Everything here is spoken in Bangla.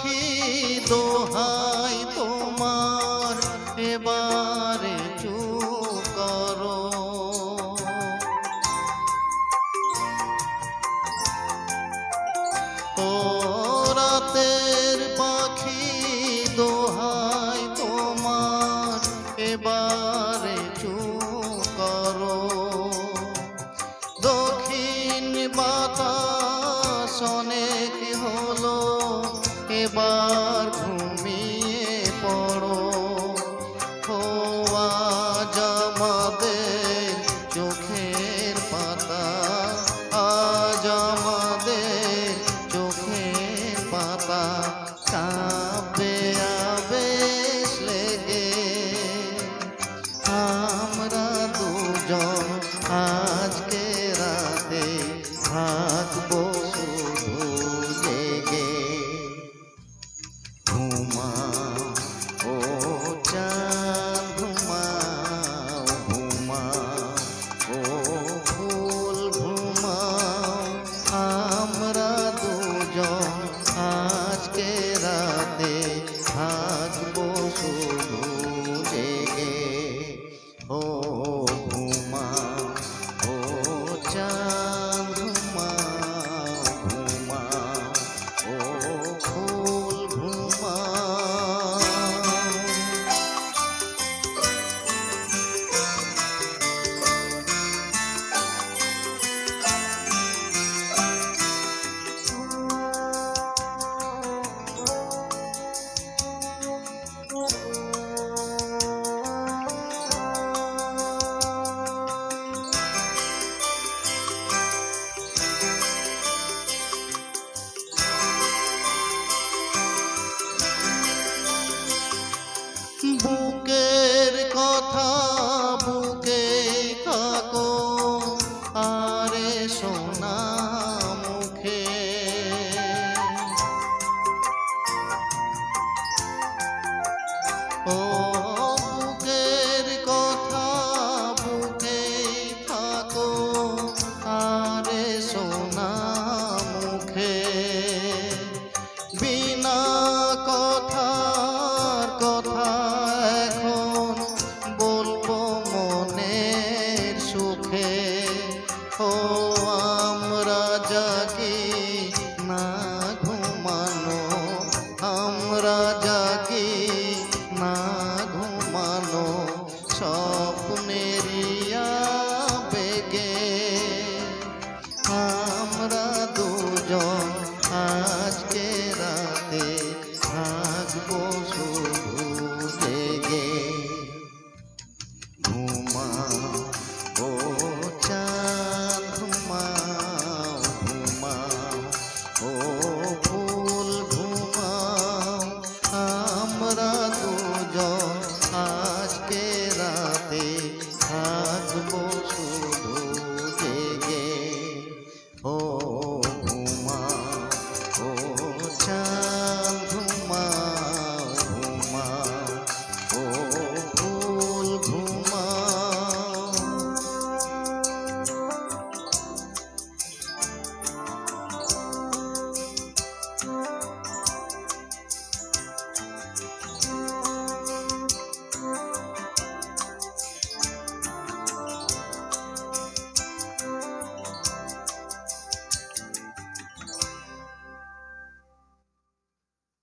পাখি দোহাই তোমার এবারে চুপ করো। ও রাতের পাখি দোহাই তোমার এবারে চুপ করো। দক্ষিণ বাতাস অনেক হলো, এবার ঘুমিয়ে পড়ো। ও আজ আমাদের চোখের পাতা, আজ আমাদের চোখের পাতা কাঁপবে আবেশ লেগে। আমরা দুজন আজকে রাতে থাকবো শুধু জেগে। ঘুমাও ও চাঁদ ঘুমাও, ঘুমাও ও ফুল ঘুমাও। আমরা দুজন আজকে রাতে থাকবো শুধু জেগে। ও ঘুমাও ও চাঁদ ঘুমাও, ঘুমাও ও ফুল ঘুমাও। বুকের কথা বুকে থাকো, আরে সোনা মুখে। ও বুকের কথা বুকে থাকো, আরে সোনা মুখে। বিনা কথার কথা এখন বলবো মনের সুখে। ও আমরা জাগি না ঘুমানো, আমরা জাগি না ঘুমানো স্বপ্নেরই আবেগে। আমরা দুজন আজকে রাতে থাকবো।